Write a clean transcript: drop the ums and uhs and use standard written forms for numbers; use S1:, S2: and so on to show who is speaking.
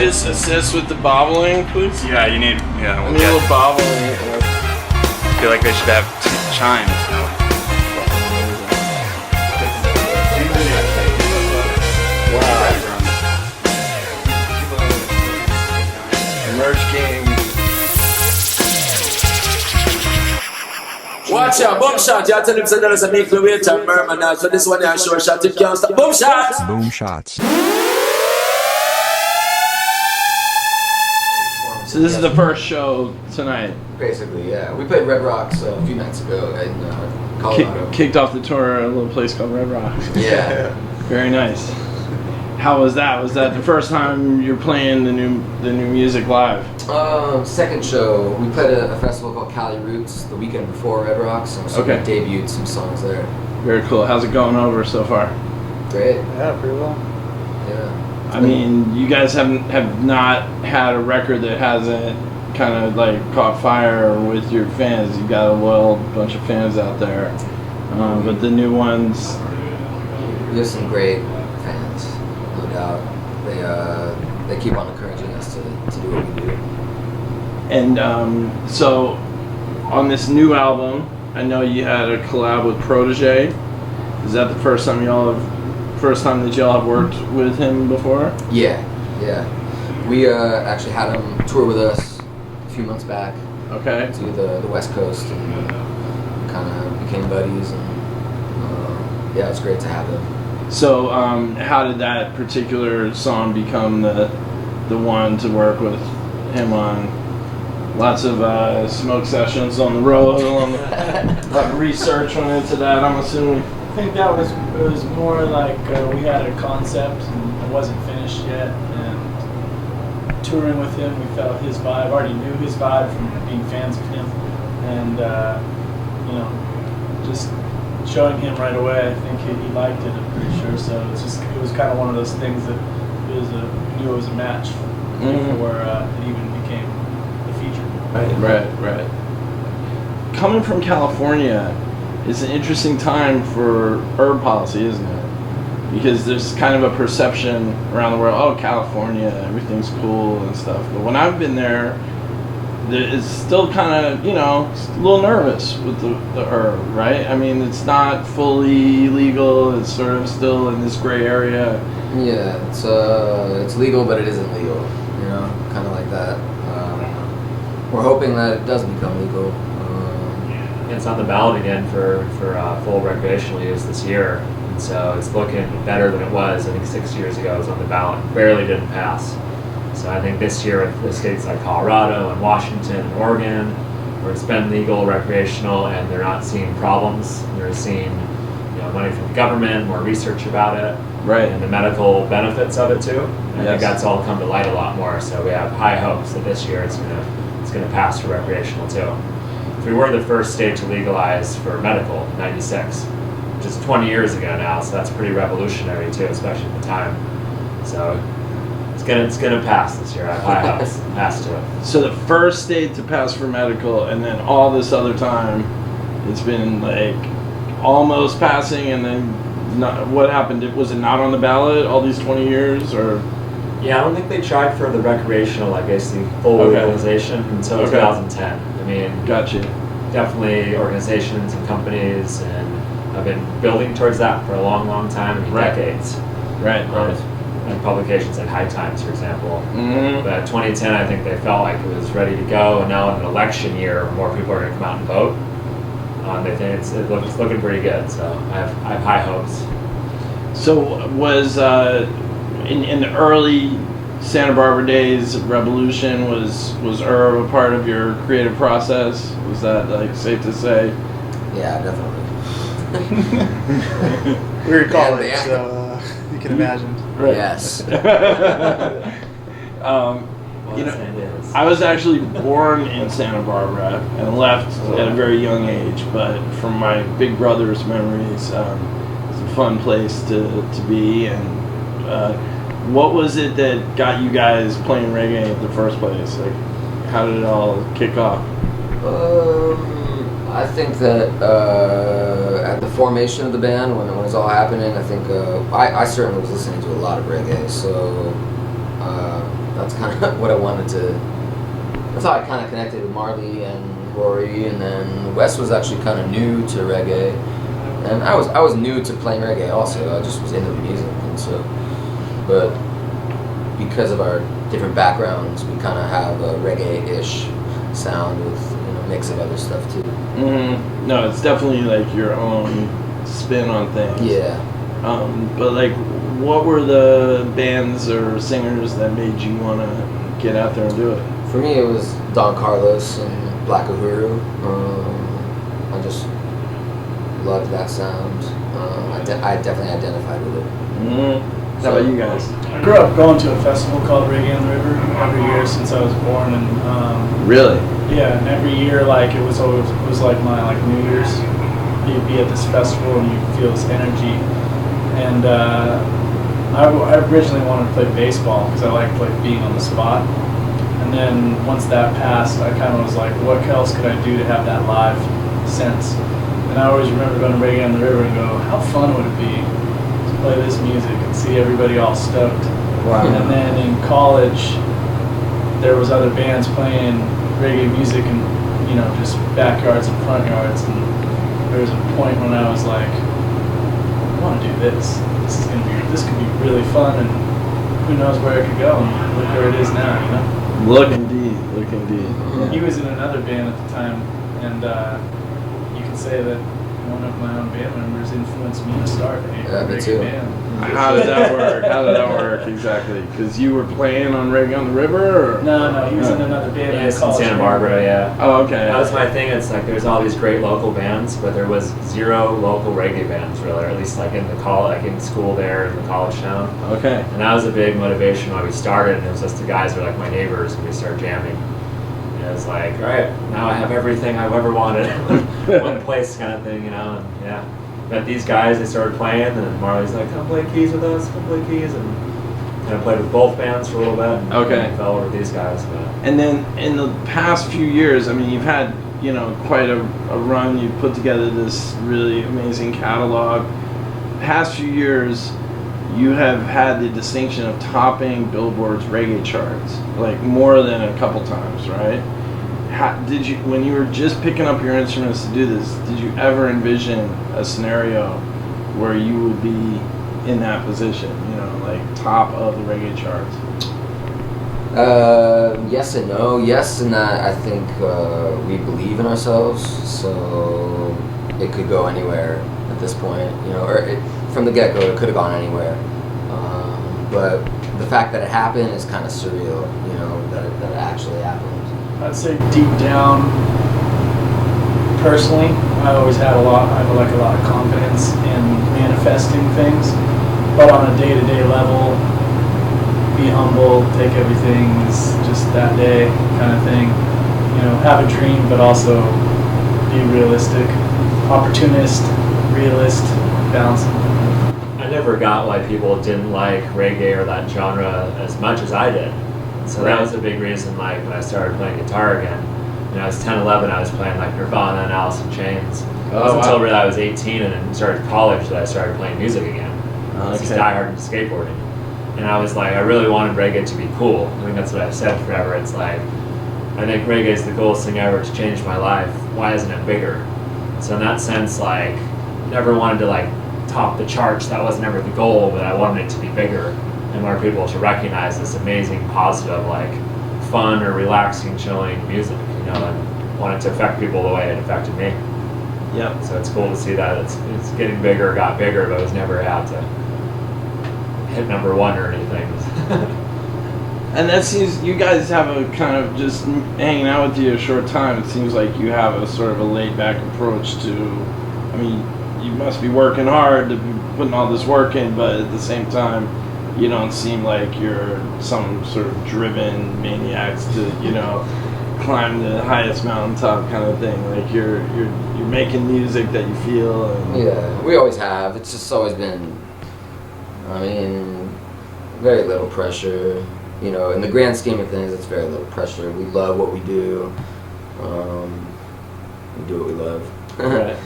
S1: just assist with the bobbling, please?
S2: Yeah, you need. Yeah,
S1: I need a little bobbling.
S2: I feel like they should have chimes.
S1: Merch game.
S3: Watch out, boom shot. You have to listen to this and make the weight and murmur now. So this one is short shot. It can't stop. Boom shots.
S4: Boom shots.
S1: So this is the first show tonight.
S3: Basically, yeah. We played Red Rocks a few nights ago in Colorado.
S1: Kicked off the tour at a little place called Red Rocks.
S3: Yeah.
S1: Very nice. How was that? Was that the first time you're playing the new music live?
S3: Second show, we played a festival called Cali Roots the weekend before Red Rocks, and so we debuted some songs there.
S1: Very cool. How's it going over so far?
S3: Great.
S5: Yeah, pretty well.
S3: Yeah.
S1: I mean, you guys have not had a record that hasn't kind of like caught fire with your fans. You got a loyal bunch of fans out there, but the new ones.
S3: We have some great fans, no doubt. They keep on encouraging us to do what we do.
S1: And so, on this new album, I know you had a collab with Protege. Is that the first time that y'all have worked with him before?
S3: Yeah. We actually had him tour with us a few months back.
S1: Okay.
S3: To the West Coast, and kind of became buddies, and yeah, it's great to have him.
S1: So, how did that particular song become the one to work with him on? Lots of smoke sessions on the road, a lot of research went into that, I'm assuming.
S5: I think it was more like we had a concept and it wasn't finished yet, and touring with him, we felt his vibe, already knew his vibe from being fans of him, and just showing him right away, I think he liked it, I'm pretty sure. So it was kind of one of those things that we knew it was a match before it even became the feature.
S1: Right. Coming from California, it's an interesting time for herb policy, isn't it? Because there's kind of a perception around the world, oh, California, everything's cool and stuff. But when I've been there, it's still kind of, a little nervous with the herb, right? I mean, it's not fully legal. It's sort of still in this gray area.
S3: Yeah, it's legal, but it isn't legal, kind of like that. We're hoping that it does become legal.
S6: It's on the ballot again for full recreational use this year, and so it's looking better than it was. I think 6 years ago it was on the ballot, barely didn't pass. So I think this year with states like Colorado and Washington and Oregon, where it's been legal recreational and they're not seeing problems, they're seeing money from the government, more research about it,
S1: right,
S6: and the medical benefits of it too. I think that's all come to light a lot more. So we have high hopes that this year it's going to pass for recreational too. We were the first state to legalize for medical in '96, which is 20 years ago now, so that's pretty revolutionary too, especially at the time. So it's gonna pass this year. I have high hopes. It has to.
S1: So the first state to pass for medical, and then all this other time, it's been like almost passing, and then what happened? Was it not on the ballot all these 20 years, or?
S6: Yeah, I don't think they tried for the recreational, basically full legalization until 2010. I mean,
S1: gotcha.
S6: Definitely organizations and companies have been building towards that for a long, long time, decades.
S1: Right.
S6: And publications like High Times, for example.
S1: Mm-hmm.
S6: But 2010, I think they felt like it was ready to go, and now in an election year, more people are going to come out and vote. They think it's looking pretty good, so I have high hopes.
S1: So was in the early Santa Barbara days, Rebelution was herb a part of your creative process? Was that safe to say?
S3: Yeah, definitely.
S5: We were college, so you can imagine.
S1: Right.
S3: Yes.
S1: I was actually born in Santa Barbara and left at a very young age, but from my big brother's memories, it's a fun place to be. And what was it that got you guys playing reggae in the first place? How did it all kick off?
S3: I think that at the formation of the band, when it was all happening, I think I certainly was listening to a lot of reggae, so I That's kind of what I wanted to. That's how I kind of connected with Marley and Rory, and then Wes was actually kind of new to reggae, and I was new to playing reggae also. I just was into the music, and so, but because of our different backgrounds, we kind of have a reggae-ish sound with a mix of other stuff too.
S1: Mm-hmm. No, it's definitely like your own spin on things.
S3: Yeah.
S1: But like, what were the bands or singers that made you want to get out there and do it?
S3: For me, it was Don Carlos and Black Uhuru. I just loved that sound. I definitely identified with it.
S1: Mm-hmm. How about you guys?
S5: I grew up going to a festival called Reggae on the River every year since I was born, and
S1: Really?
S5: yeah, and every year like it was like my like New Year's. You'd be at this festival and you'd feel this energy, and I originally wanted to play baseball because I liked like being on the spot. And then once that passed, I kind of was like, what else could I do to have that live sense? And I always remember going to Reggae on the River and go, how fun would it be to play this music and see everybody all stoked?
S1: Wow.
S5: And then in college, there was other bands playing reggae music in, just backyards and front yards. And there was a point when I was like, I want to do this. This could be really fun, and who knows where it could go? And look where it is now,
S1: Look indeed. Yeah.
S5: He was in another band at the time, and you can say that one of my own band members influenced me to start a
S3: me
S5: reggae
S3: too.
S5: band.
S1: How did that work? How did that work exactly? Because you were playing on Reggae on the River, or?
S5: No, he was in another band.
S6: Yeah,
S5: in
S6: it's in
S5: college.
S6: Santa Barbara, yeah.
S1: Oh, okay.
S6: That was my thing. It's like there's all these great local bands, but there was zero local reggae bands really, or at least like in the like in school there in the college town.
S1: Okay.
S6: And that was a big motivation why we started. And it was just the guys were like my neighbors, and we started jamming. And it was like, all right, now I have everything I've ever wanted, one place kind of thing, And yeah, met these guys. They started playing, and then Marley's like, come play keys with us, come play keys, and kind of played with both bands for a little bit. And
S1: Okay.
S6: fell over with these guys, but.
S1: And then in the past few years, I mean, you've had, quite a run. You've put together this really amazing catalog. Past few years, you have had the distinction of topping Billboard's reggae charts, like more than a couple times, right? Did you, when you were just picking up your instruments to do this, did you ever envision a scenario where you would be in that position, like top of the reggae charts?
S3: Yes and no. Yes, in that I think we believe in ourselves, so it could go anywhere at this point, from the get-go it could have gone anywhere. But the fact that it happened is kind of surreal, that it actually happened.
S5: I'd say deep down, personally, I always had a lot of confidence in manifesting things, but on a day-to-day level, be humble, take everything as just that day kind of thing. Have a dream, but also be realistic, opportunist, realist, balancing.
S6: I never got why people didn't like reggae or that genre as much as I did. So that was a big reason, like, when I started playing guitar again. I was 10, 11, I was playing, like, Nirvana and Alice in Chains. It wasn't until really I was 18 and then started college that I started playing music again. I was just diehard into skateboarding. And I was like, I really wanted reggae to be cool. I think that's what I've said forever. It's like, I think reggae is the coolest thing ever to change my life. Why isn't it bigger? So in that sense, like, never wanted to, like, top the charts. That wasn't ever the goal, but I wanted it to be bigger and more people to recognize this amazing, positive, like, fun or relaxing, chilling music, and wanted to affect people the way it affected me.
S1: Yep.
S6: So it's cool to see that it's getting bigger, got bigger, but it was never out to hit number one or anything.
S1: And that seems, you guys have a kind of, just hanging out with you a short time, it seems like you have a sort of a laid-back approach to, I mean, you must be working hard to be putting all this work in, but at the same time, you don't seem like you're some sort of driven maniacs to, climb the highest mountaintop kind of thing. Like you're making music that you feel. And
S3: yeah, we always have. It's just always been, very little pressure. In the grand scheme of things, it's very little pressure. We love what we do. We do what we love.
S1: Right.